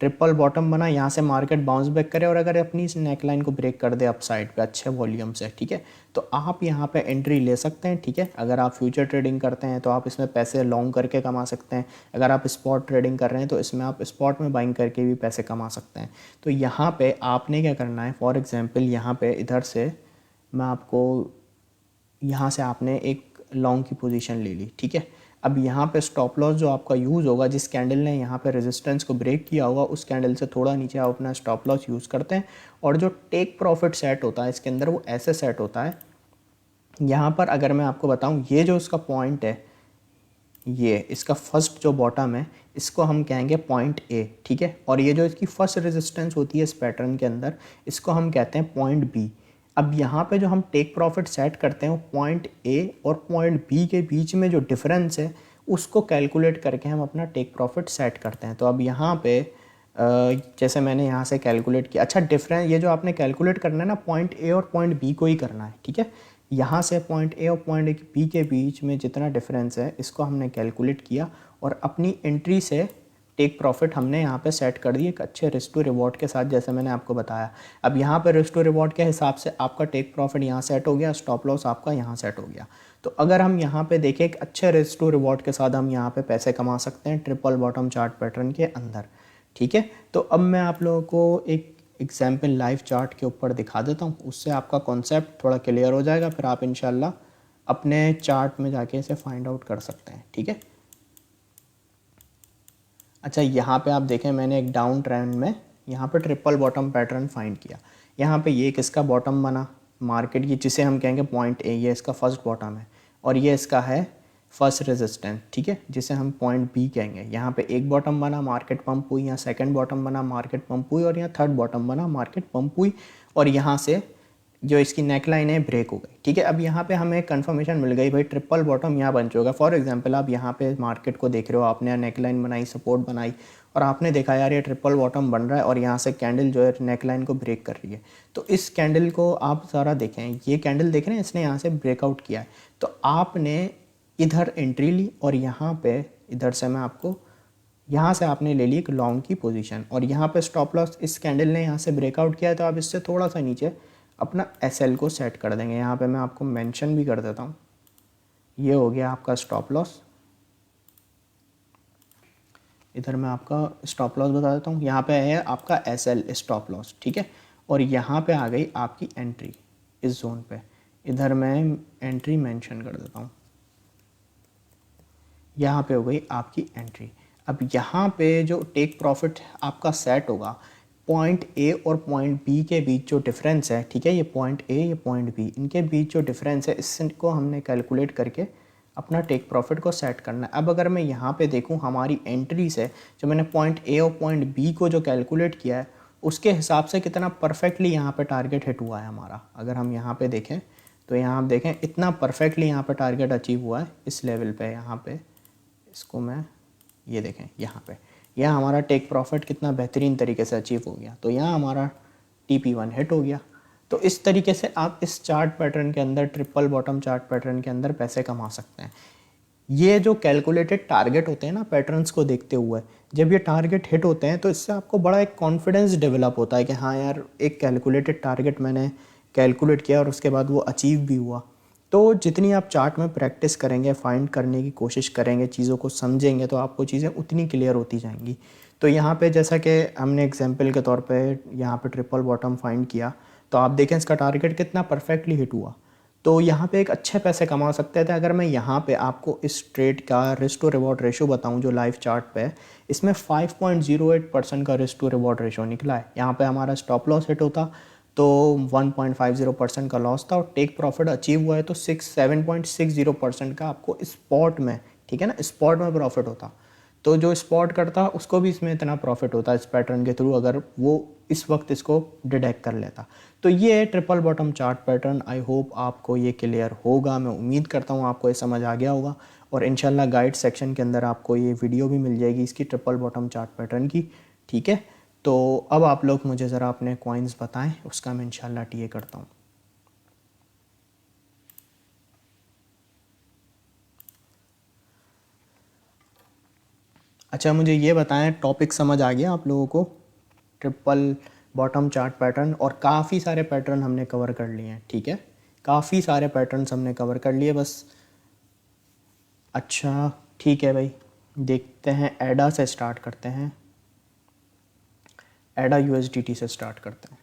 ट्रिपल बॉटम बना, यहाँ से मार्केट बाउंस बैक करे, और अगर अपनी इस नेक लाइन को ब्रेक कर दे अप साइड पे अच्छे वॉल्यूम से, ठीक है, तो आप यहाँ पे एंट्री ले सकते हैं। ठीक है, अगर आप फ्यूचर ट्रेडिंग करते हैं तो आप इसमें पैसे लॉन्ग करके कमा सकते हैं। अगर आप स्पॉट ट्रेडिंग कर रहे हैं तो इसमें आप स्पॉट में बाइंग करके भी पैसे कमा सकते हैं। तो यहाँ पे आपने क्या करना है, फॉर एग्जांपल यहाँ पे इधर से मैं आपको, यहाँ से आपने एक लॉन्ग की पोजीशन ले ली। ठीक है, अब यहाँ पे स्टॉप लॉस जो आपका यूज़ होगा, जिस कैंडल ने यहाँ पे रेजिस्टेंस को ब्रेक किया होगा, उस कैंडल से थोड़ा नीचे आप अपना स्टॉप लॉस यूज़ करते हैं। और जो टेक प्रॉफिट सेट होता है इसके अंदर, वो ऐसे सेट होता है, यहाँ पर अगर मैं आपको बताऊँ, ये जो इसका पॉइंट है, ये इसका फर्स्ट जो बॉटम है, इसको हम कहेंगे पॉइंट ए। ठीक है, और ये जो इसकी फर्स्ट रेजिस्टेंस होती है इस पैटर्न के अंदर, इसको हम कहते हैं पॉइंट बी। अब यहाँ पे जो हम टेक प्रॉफिट सेट करते हैं, वो पॉइंट ए और पॉइंट बी के बीच में जो डिफरेंस है, उसको कैलकुलेट करके हम अपना टेक प्रॉफिट सेट करते हैं। तो अब यहाँ पे जैसे मैंने यहाँ से कैलकुलेट किया, अच्छा, डिफरेंस ये जो आपने कैलकुलेट करना है ना, पॉइंट ए और पॉइंट बी को ही करना है। ठीक है, यहाँ से पॉइंट ए और पॉइंट बी के बीच में जितना डिफरेंस है, इसको हमने कैलकुलेट किया और अपनी एंट्री से टेक प्रॉफिट हमने यहाँ पे सेट कर दिए एक अच्छे रिस्क टू रिवॉर्ड के साथ, जैसे मैंने आपको बताया। अब यहाँ पे रिस्क टू रिवॉर्ड के हिसाब से आपका टेक प्रॉफिट यहाँ सेट हो गया, स्टॉप लॉस आपका यहाँ सेट हो गया। तो अगर हम यहाँ पे देखें, एक अच्छे रिस्क टू रिवॉर्ड के साथ हम यहाँ पे पैसे कमा सकते हैं ट्रिपल बॉटम चार्ट पैटर्न के अंदर। ठीक है, तो अब मैं आप लोगों को एक एग्जाम्पल लाइव चार्ट के ऊपर दिखा देता हूँ, उससे आपका कॉन्सेप्ट थोड़ा क्लियर हो जाएगा, फिर आप इंशाल्लाह अपने चार्ट में जाके इसे फाइंड आउट कर सकते हैं। ठीक है, अच्छा, यहाँ पे आप देखें, मैंने एक डाउन ट्रेंड में यहाँ पे ट्रिपल बॉटम पैटर्न फाइंड किया। यहाँ पे ये किसका बॉटम बना, मार्केट की, जिसे हम कहेंगे पॉइंट ए, ये इसका फर्स्ट बॉटम है, और ये इसका है फर्स्ट रेजिस्टेंस। ठीक है, जिसे हम पॉइंट बी कहेंगे। यहाँ पे एक बॉटम बना, मार्केट पंप हुई, यहाँ सेकंड बॉटम बना, मार्केट पंप हुई, और यहाँ थर्ड बॉटम बना, मार्केट पंप हुई, और यहाँ से जो इसकी नेकलाइन है ब्रेक हो गई। ठीक है, अब यहाँ पे हमें कंफर्मेशन मिल गई, भाई ट्रिपल बॉटम यहाँ बन चुका है। फॉर एग्जांपल आप यहाँ पे मार्केट को देख रहे हो, आपने नेकलाइन बनाई, सपोर्ट बनाई, और आपने देखा यार ये ट्रिपल बॉटम बन रहा है, और यहाँ से कैंडल जो है नेकलाइन को ब्रेक कर रही है। तो इस कैंडल को आप ज़रा देखें, ये कैंडल देख रहे हैं, इसने यहाँ से ब्रेकआउट किया है। तो आपने इधर एंट्री ली, और यहाँ पे इधर से मैं आपको, यहाँ से आपने ले ली एक लॉन्ग की पोजीशन, और यहाँ पे स्टॉप लॉस इस कैंडल ने यहाँ से ब्रेकआउट किया है, तो आप इससे थोड़ा सा नीचे अपना SL को सेट कर देंगे। यहाँ पे मैं आपको मेंशन भी कर देता हूँ, ये हो गया आपका स्टॉप लॉस। इधर मैं आपका स्टॉप लॉस बता देता हूँ, यहाँ पे है आपका SL स्टॉप लॉस। ठीक है, और यहाँ पे आ गई आपकी एंट्री इस जोन पे, इधर मैं एंट्री मेंशन कर देता हूँ, यहाँ पे हो गई आपकी एंट्री। अब यहाँ पे जो टेक प्रॉफिट आपका सेट होगा, पॉइंट ए और पॉइंट बी के बीच जो डिफरेंस है, ठीक है, ये पॉइंट ए, ये पॉइंट बी, इनके बीच जो डिफरेंस है, इसको हमने कैलकुलेट करके अपना टेक प्रॉफिट को सेट करना है। अब अगर मैं यहाँ पे देखूँ, हमारी एंट्री से जो मैंने पॉइंट ए और पॉइंट बी को जो कैलकुलेट किया है, उसके हिसाब से कितना परफेक्टली यहाँ पे टारगेट हिट हुआ है हमारा। अगर हम यहाँ पे देखें, तो यहाँ आप देखें इतना परफेक्टली यहाँ पे टारगेट अचीव हुआ है इस लेवल पे। यहाँ पे इसको मैं, ये देखें, यहाँ पे यह हमारा टेक प्रॉफिट कितना बेहतरीन तरीके से अचीव हो गया। तो यहाँ हमारा TP1 हिट हो गया। तो इस तरीके से आप इस चार्ट पैटर्न के अंदर, ट्रिपल बॉटम चार्ट पैटर्न के अंदर पैसे कमा सकते हैं। ये जो कैलकुलेटेड टारगेट होते हैं ना पैटर्न्स को देखते हुए, जब ये टारगेट हिट होते हैं तो इससे आपको बड़ा एक कॉन्फिडेंस डेवलप होता है कि हाँ यार एक कैलकुलेटेड टारगेट मैंने कैलकुलेट किया और उसके बाद वो अचीव भी हुआ। तो जितनी आप चार्ट में प्रैक्टिस करेंगे, फाइंड करने की कोशिश करेंगे, चीज़ों को समझेंगे, तो आपको चीज़ें उतनी क्लियर होती जाएंगी। तो यहाँ पे जैसा कि हमने एग्जांपल के तौर पे यहाँ पे ट्रिपल बॉटम फाइंड किया, तो आप देखें इसका टारगेट कितना परफेक्टली हिट हुआ। तो यहाँ पे एक अच्छे पैसे कमा सकते थे। अगर मैं यहाँ पे आपको इस ट्रेड का रिस्क टू रिवॉर्ड रेशो बताऊँ जो लाइव चार्ट पे है, इसमें 5.08% का रिस्क टू रिवॉर्ड रेशो निकला है। यहाँ पे हमारा स्टॉप लॉस हिट होता तो 1.50% का लॉस था और टेक प्रॉफिट अचीव हुआ है तो 7.60% का आपको स्पॉट में, ठीक है ना, स्पॉट में प्रॉफिट होता। तो जो स्पॉट करता उसको भी इसमें इतना प्रॉफिट होता इस पैटर्न के थ्रू, अगर वो इस वक्त इसको डिटेक्ट कर लेता। तो ये है triple bottom chart pattern. I hope आपको ये क्लियर होगा, मैं उम्मीद करता हूँ आपको ये समझ आ गया होगा। और इंशाल्लाह गाइड सेक्शन के अंदर आपको ये वीडियो भी मिल जाएगी इसकी ट्रिपल बॉटम चार्ट पैटर्न की, ठीक है। तो अब आप लोग मुझे ज़रा अपने कॉइन्स बताएं, उसका मैं इंशाल्लाह टीए करता हूँ। अच्छा मुझे ये बताएं, टॉपिक समझ आ गया आप लोगों को? ट्रिपल बॉटम चार्ट पैटर्न और काफ़ी सारे पैटर्न हमने कवर कर लिए हैं, ठीक है, काफ़ी सारे पैटर्न्स हमने कवर कर लिए बस। अच्छा ठीक है भाई, देखते हैं एडा से स्टार्ट करते हैं। एडा यूएसडीटी से स्टार्ट करते हैं।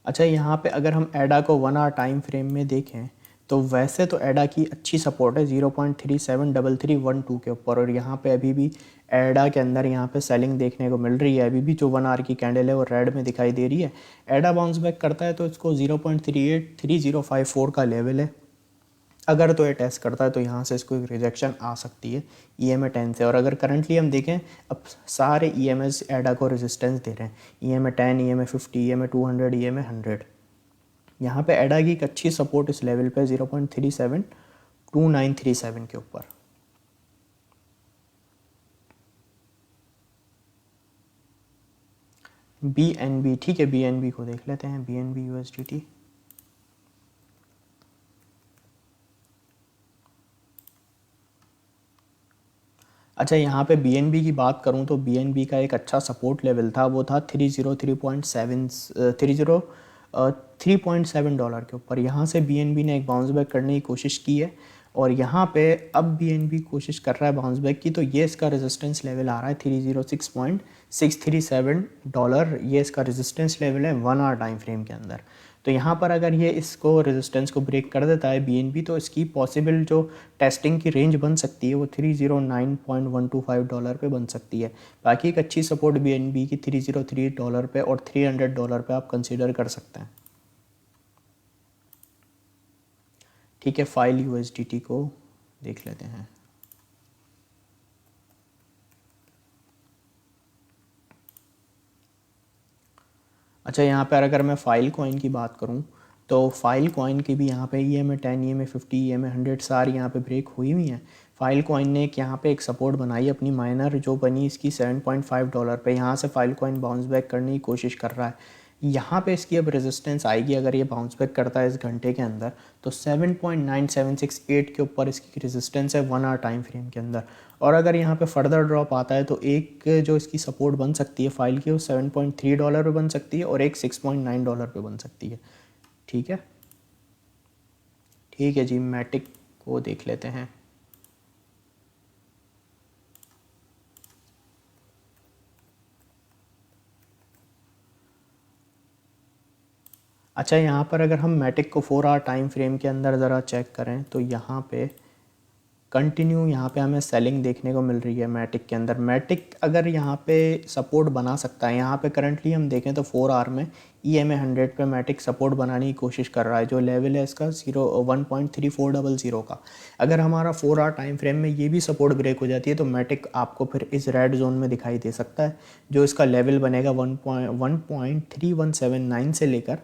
अच्छा यहाँ पे अगर हम एडा को 1 आवर टाइम फ्रेम में देखें तो वैसे तो एडा की अच्छी सपोर्ट है 0.373312 के ऊपर, और यहाँ पे अभी भी एडा के अंदर यहाँ पे सेलिंग देखने को मिल रही है। अभी भी जो 1 आवर की कैंडल है वो रेड में दिखाई दे रही है। एडा बाउंस बैक करता है तो इसको 0.383054 का लेवल है। अगर तो ये टेस्ट करता है तो यहाँ से इसको एक रिजेक्शन आ सकती है EMA 10 से। और अगर करंटली हम देखें अब सारे EMS एडा को रेजिस्टेंस दे रहे हैं, EMA 10, EMA 50, EMA 200, EMA 100। यहाँ पे एडा की एक अच्छी सपोर्ट इस लेवल पे 0.372937 के ऊपर। BNB, ठीक है, BNB को देख लेते हैं, BNB USDT। अच्छा यहाँ पे BNB की बात करूँ तो BNB का एक अच्छा सपोर्ट लेवल था, वो था 303.7 डॉलर के ऊपर। यहाँ से BNB ने एक बाउंस बैक करने की कोशिश की है और यहाँ पे अब BNB कोशिश कर रहा है बाउंस बैक की, तो ये इसका रेजिस्टेंस लेवल आ रहा है 306.637 डॉलर। ये इसका रेजिस्टेंस लेवल है 1 आवर टाइम फ्रेम के अंदर। तो यहाँ पर अगर ये इसको रेजिस्टेंस को ब्रेक कर देता है BNB तो इसकी पॉसिबल जो टेस्टिंग की रेंज बन सकती है वो 309.125 डॉलर पे बन सकती है। बाकी एक अच्छी सपोर्ट BNB की 303 डॉलर पे और 300 डॉलर पे आप कंसीडर कर सकते हैं, ठीक है। फाइल USDT को देख लेते हैं। अच्छा यहाँ पर अगर मैं फाइल कॉइन की बात करूँ तो फाइल कॉइन की भी यहाँ पे EMA 10, EMA 50, EMA 100 सारी यहाँ पे ब्रेक हुई हुई हैं। फाइल कॉइन ने एक यहाँ पे एक सपोर्ट बनाई अपनी, माइनर जो बनी इसकी 7.5 डॉलर पे। यहाँ से फाइल कॉइन बाउंस बैक करने की कोशिश कर रहा है। यहाँ पे इसकी अब रेजिस्टेंस आएगी अगर ये बाउंस बैक करता है इस घंटे के अंदर तो 7.9768 के ऊपर इसकी रेजिस्टेंस है 1 आवर टाइम फ्रेम के अंदर। और अगर यहाँ पे फर्दर ड्रॉप आता है तो एक जो इसकी सपोर्ट बन सकती है फाइल की वो 7.3 डॉलर पे बन सकती है और एक 6.9 डॉलर पे बन सकती है, ठीक है। ठीक है जी, मैटिक को देख लेते हैं। अच्छा यहाँ पर अगर हम मैटिक को 4 आवर टाइम फ्रेम के अंदर ज़रा चेक करें तो यहाँ पे कंटिन्यू यहाँ पे हमें सेलिंग देखने को मिल रही है मैटिक के अंदर। मैटिक अगर यहाँ पे सपोर्ट बना सकता है, यहाँ पे करंटली हम देखें तो 4 आवर में EMA 100 पे मैटिक सपोर्ट बनाने की कोशिश कर रहा है। जो लेवल है इसका 1.3400 का। अगर हमारा 4 आवर टाइम फ्रेम में ये भी सपोर्ट ब्रेक हो जाती है तो मैटिक आपको फिर इस रेड जोन में दिखाई दे सकता है। जो इसका लेवल बनेगा 1.3179 से लेकर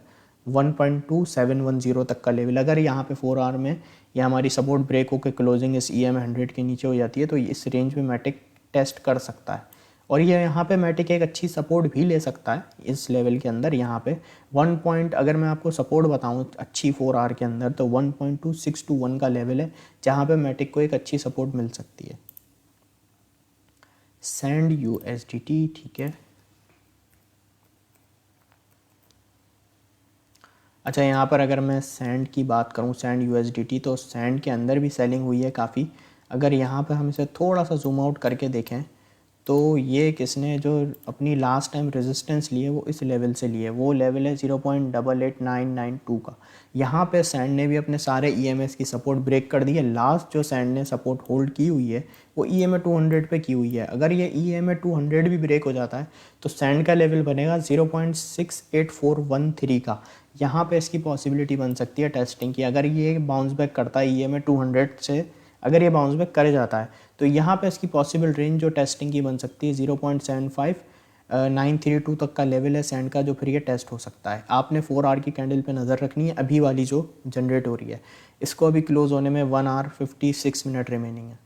1.2710 तक का लेवल। अगर यहाँ पे 4 आवर में ये हमारी सपोर्ट ब्रेक होकर क्लोजिंग इस EMA 100 के नीचे हो जाती है तो इस रेंज में मैटिक टेस्ट कर सकता है। और ये यहाँ पे मैटिक एक अच्छी सपोर्ट भी ले सकता है इस लेवल के अंदर। यहाँ पे 1 पॉइंट अगर मैं आपको सपोर्ट बताऊँ अच्छी 4 आवर के अंदर तो 1.2621 का लेवल है जहाँ पे मैटिक को एक अच्छी सपोर्ट मिल सकती है। सैंड यूएसडीटी, ठीक है। अच्छा, यहाँ पर अगर मैं सैंड की बात करूँ, सैंड यूएसडीटी, तो सैंड के अंदर भी सेलिंग हुई है काफ़ी। अगर यहाँ पे हम इसे थोड़ा सा जूम आउट करके देखें तो ये किसने जो अपनी लास्ट टाइम रेजिस्टेंस लिए वो इस लेवल से लिए, वो लेवल है 0.88992 का। यहाँ पे सैंड ने भी अपने सारे ईएमएस की सपोर्ट ब्रेक कर दी है। लास्ट जो सैंड ने सपोर्ट होल्ड की हुई है वो ईएमए 200 पे की हुई है। अगर ये ईएमए 200 भी ब्रेक हो जाता है तो सैंड का लेवल बनेगा 0.68413 का। यहाँ पे इसकी पॉसिबिलिटी बन सकती है टेस्टिंग की। अगर ये बाउंस बैक करता है ईएमए 200 से, अगर ये बाउंस बैक कर जाता है तो यहाँ पे इसकी पॉसिबल रेंज जो टेस्टिंग की बन सकती है 0.75932 तक का लेवल है सैंड का, जो फिर ये टेस्ट हो सकता है। आपने 4 आवर की कैंडल पे नज़र रखनी है, अभी वाली जो जनरेट हो रही है। इसको अभी क्लोज होने में 1 आवर 56 मिनट रिमेनिंग है।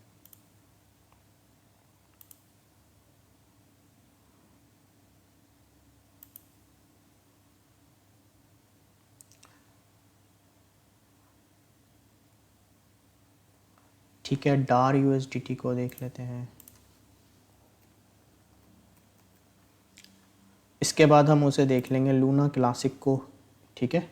ठीक है, डार यूएसडीटी को देख लेते हैं। इसके बाद हम उसे देख लेंगे लूना क्लासिक को, ठीक है।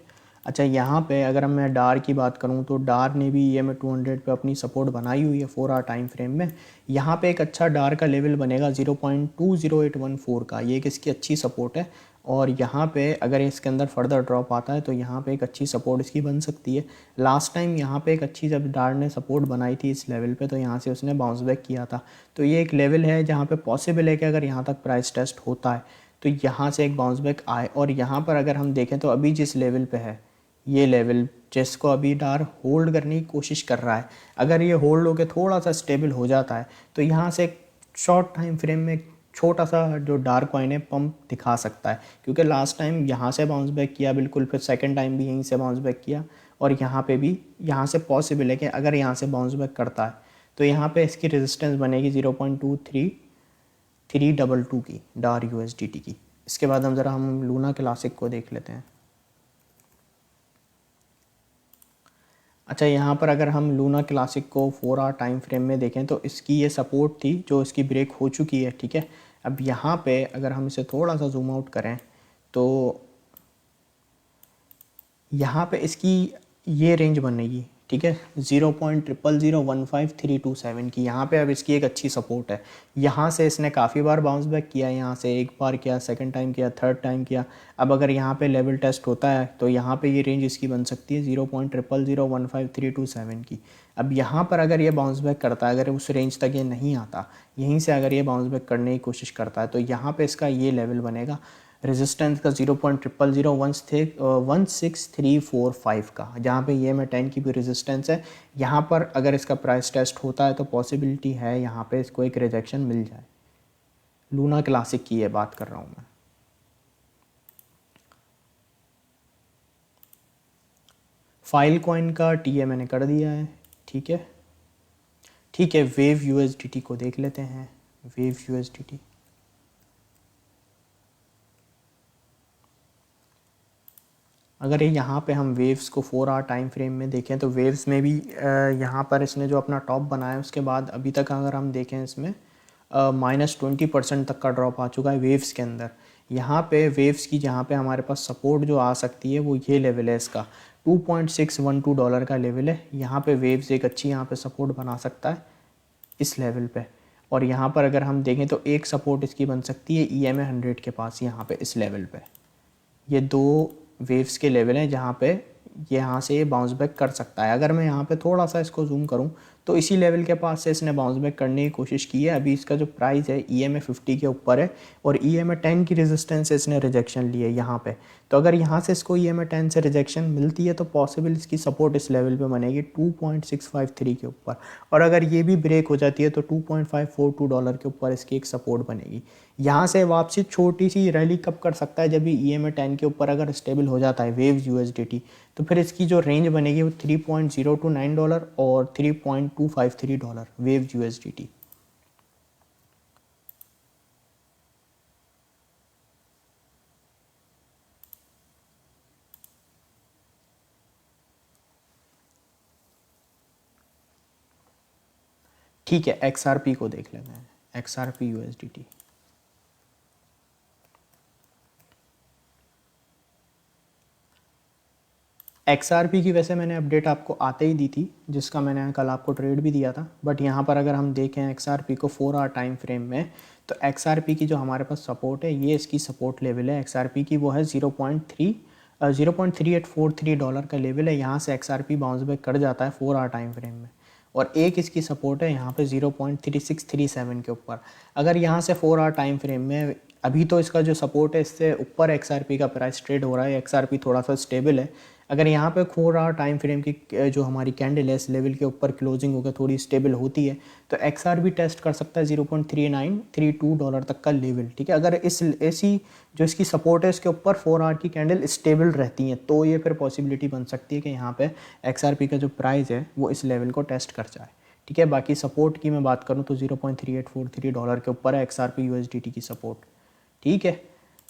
अच्छा, यहाँ पे अगर मैं डार की बात करूँ तो डार ने भी ईएमए 200 पे अपनी सपोर्ट बनाई हुई है 4 आवर टाइम फ्रेम में। यहाँ पे एक अच्छा डार का लेवल बनेगा 0.20814 का, ये एक इसकी अच्छी सपोर्ट है। और यहाँ पे अगर इसके अंदर फर्दर ड्रॉप आता है तो यहाँ पे एक अच्छी सपोर्ट इसकी बन सकती है। लास्ट टाइम यहाँ पे एक अच्छी जब डार ने सपोर्ट बनाई थी इस लेवल पे तो यहाँ से उसने बाउंस बैक किया था। तो ये एक लेवल है जहाँ पे पॉसिबल है कि अगर यहाँ तक प्राइस टेस्ट होता है तो यहाँ से एक बाउंस बैक आए। और यहाँ पर अगर हम देखें तो अभी जिस लेवल पे है ये लेवल, जिसको अभी डार होल्ड करने की कोशिश कर रहा है, अगर ये होल्ड होकर थोड़ा सा स्टेबल हो जाता है तो यहाँ से एक शॉर्ट टाइम फ्रेम में छोटा सा जो डार कॉइन है पंप दिखा सकता है। क्योंकि लास्ट टाइम यहाँ से बाउंस बैक किया बिल्कुल, फिर सेकंड टाइम भी यहीं से बाउंस बैक किया, और यहाँ पे भी यहाँ से पॉसिबल है कि अगर यहाँ से बाउंस बैक करता है तो यहाँ पे इसकी रेजिस्टेंस बनेगी 0.23322 की डार यूएसडीटी की। इसके बाद हम लूना क्लासिक को देख लेते हैं। अच्छा, यहाँ पर अगर हम लूना क्लासिक को 4 आवर टाइम फ्रेम में देखें तो इसकी ये सपोर्ट थी जो इसकी ब्रेक हो चुकी है, ठीक है। अब यहाँ पे अगर हम इसे थोड़ा सा जूम आउट करें तो यहाँ पे इसकी ये रेंज बनेगी, ठीक है, 0.00015327 की। यहाँ पे अब इसकी एक अच्छी सपोर्ट है। यहाँ से इसने काफ़ी बार बाउंस बैक किया, यहाँ से एक बार किया, सेकंड टाइम किया, थर्ड टाइम किया। अब अगर यहाँ पे लेवल टेस्ट होता है तो यहाँ पे ये रेंज इसकी बन सकती है 0.00015327 की। अब यहाँ पर अगर ये बाउंस बैक करता है, अगर उस रेंज तक ये नहीं आता, यहीं से अगर ये बाउंस बैक करने की कोशिश करता है तो यहाँ पर इसका ये लेवल बनेगा रेजिस्टेंस का 0.00016345 का, जहाँ पे ये मैं 10 की भी रेजिस्टेंस है। यहाँ पर अगर इसका प्राइस टेस्ट होता है तो पॉसिबिलिटी है यहाँ पे इसको एक रिजेक्शन मिल जाए। लूना क्लासिक की ये बात कर रहा हूँ मैं। फाइल कॉइन का टीए मैंने कर दिया है, ठीक है। ठीक है, वेव यूएसडीटी को देख लेते हैं। वेव यूएसडीटी, अगर यहाँ पे हम वेव्स को 4 आवर टाइम फ्रेम में देखें तो वेव्स में भी यहाँ पर इसने जो अपना टॉप बनाया उसके बाद अभी तक अगर हम देखें इसमें -20% तक का ड्रॉप आ चुका है वेव्स के अंदर। यहाँ पे वेव्स की जहाँ पे हमारे पास सपोर्ट जो आ सकती है वो ये लेवल है इसका, $2.612 का लेवल है। यहाँ पे वेव्स एक अच्छी यहाँ पे सपोर्ट बना सकता है इस लेवल पे। और यहाँ पर अगर हम देखें तो एक सपोर्ट इसकी बन सकती है EMA 100 के पास, यहाँ पे इस लेवल पे। ये दो वेव्स के लेवल हैं जहाँ पे यहाँ से ये बाउंस बैक कर सकता है। अगर मैं यहाँ पे थोड़ा सा इसको जूम करूँ तो इसी लेवल के पास से इसने बाउंस बैक करने की कोशिश की है। अभी इसका जो प्राइस है EMA 50 के ऊपर है और EMA 10 की रेजिस्टेंस से इसने रिजेक्शन ली है यहाँ पे। तो अगर यहाँ से इसको EMA 10 से रिजेक्शन मिलती है तो पॉसिबल इसकी सपोर्ट इस लेवल पे बनेगी 2.653 के ऊपर। और अगर ये भी ब्रेक हो जाती है तो $2.542 के ऊपर इसकी एक सपोर्ट बनेगी। यहाँ से वापसी छोटी सी रैली कब कर सकता है, जब भी EMA 10 के ऊपर अगर स्टेबल हो जाता है वेव्स यूएसडीटी, तो फिर इसकी जो रेंज बनेगी वो $3.029 और $3.253 वेव्स यूएसडीटी। ठीक है, XRP को देख लेते हैं, XRP USDT। XRP की वैसे मैंने अपडेट आपको आते ही दी थी, जिसका मैंने कल आपको ट्रेड भी दिया था। बट यहाँ पर अगर हम देखें XRP को 4 आवर टाइम फ्रेम में, तो XRP की जो हमारे पास सपोर्ट है, ये इसकी सपोर्ट लेवल है XRP की, वो है 0.3843 डॉलर का लेवल है। यहाँ से XRP बाउंस बैक कर जाता है 4 आवर टाइम फ्रेम में। और एक इसकी सपोर्ट है यहाँ पे 0.3637 के ऊपर। अगर यहाँ से 4 आवर टाइम फ्रेम में, अभी तो इसका जो सपोर्ट है इससे ऊपर XRP का प्राइस ट्रेड हो रहा है, XRP थोड़ा सा स्टेबल है। अगर यहाँ पे 4 आवर टाइम फ्रेम की जो हमारी कैंडल है इस लेवल के ऊपर क्लोजिंग होकर थोड़ी स्टेबल होती है, तो XRP टेस्ट कर सकता है 0.3932 डॉलर तक का लेवल। ठीक है, अगर इस ऐसी जो इसकी सपोर्ट है इसके ऊपर 4 आवर की कैंडल स्टेबल रहती हैं, तो ये फिर पॉसिबिलिटी बन सकती है कि यहाँ पे XRP का जो प्राइस है वो इस लेवल को टेस्ट कर जाए। ठीक है, बाकी सपोर्ट की मैं बात करूँ तो 0.3843 डॉलर के ऊपर है XRP USDT की सपोर्ट। ठीक है,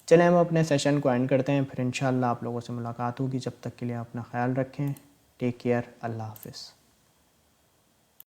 चलें हम अपने सेशन को एंड करते हैं, फिर इंशाल्लाह आप लोगों से मुलाकात होगी। जब तक के लिए अपना ख्याल रखें, टेक केयर, अल्लाह हाफिज़।